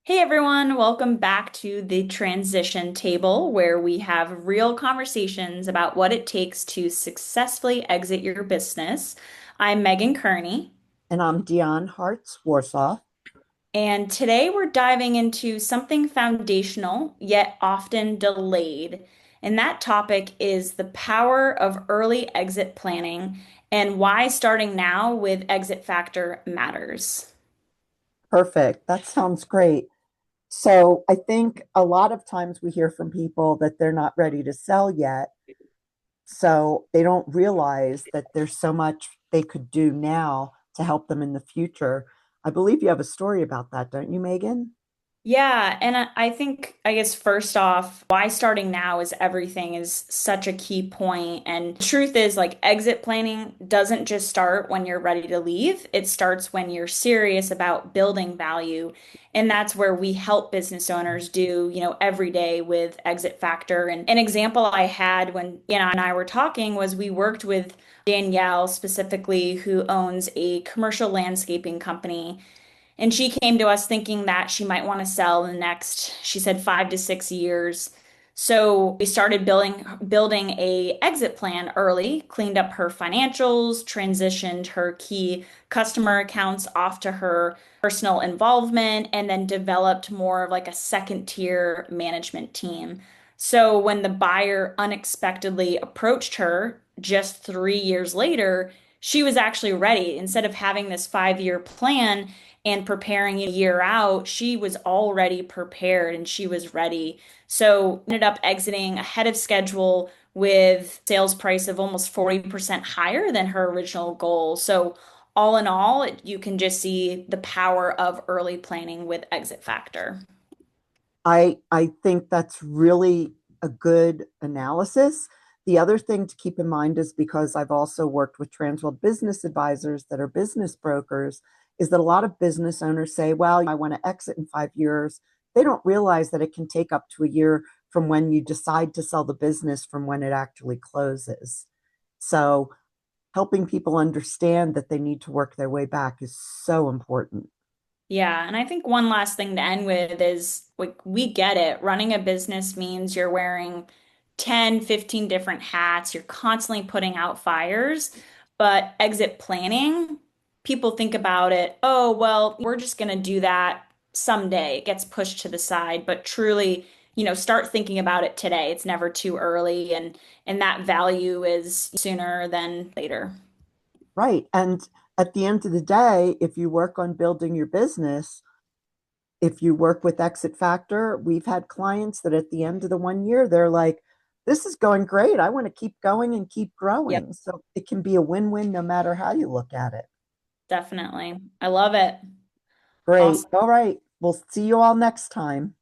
Hey everyone, welcome back to the transition table where we have real conversations about what it takes to successfully exit your business. I'm Megan Kearney, And I'm Diane Hartz Warsaw. and today we're diving into something foundational yet often delayed. And that topic is the power of early exit planning and why starting now with Exit Factor matters. Perfect. That sounds great. So I think a lot of times we hear from people that they're not ready to sell yet. So they don't realize that there's so much they could do now to help them in the future. I believe you have a story about that, don't you, Megan? Yeah, and I think, I guess, first off, why starting now is everything is such a key point. And the truth is, like, exit planning doesn't just start when you're ready to leave, it starts when you're serious about building value. And that's where we help business owners do, every day with Exit Factor. And an example I had when and I were talking was we worked with Danielle specifically, who owns a commercial landscaping company. And she came to us thinking that she might want to sell in the next, she said 5 to 6 years. So we started building a exit plan early, cleaned up her financials, transitioned her key customer accounts off to her personal involvement, and then developed more of like a second tier management team. So when the buyer unexpectedly approached her just 3 years later, she was actually ready. Instead of having this 5 year plan and preparing a year out, she was already prepared and she was ready. So ended up exiting ahead of schedule with sales price of almost 40% higher than her original goal. So all in all, you can just see the power of early planning with Exit Factor. I think that's really a good analysis. The other thing to keep in mind is because I've also worked with Transworld business advisors that are business brokers, is that a lot of business owners say, well, I want to exit in 5 years. They don't realize that it can take up to a year from when you decide to sell the business from when it actually closes. So helping people understand that they need to work their way back is so important. Yeah, and I think one last thing to end with is like we get it. Running a business means you're wearing 10, 15 different hats. You're constantly putting out fires. But exit planning, people think about it, oh, well, we're just going to do that someday. It gets pushed to the side, but truly, start thinking about it today. It's never too early and that value is sooner than later. Right. And at the end of the day, if you work on building your business, if you work with Exit Factor, we've had clients that at the end of the 1 year, they're like, this is going great. I want to keep going and keep Yep, growing. So it can be a win-win no matter how you look at it. definitely. I love it. Great. Awesome. All right. We'll see you all next time.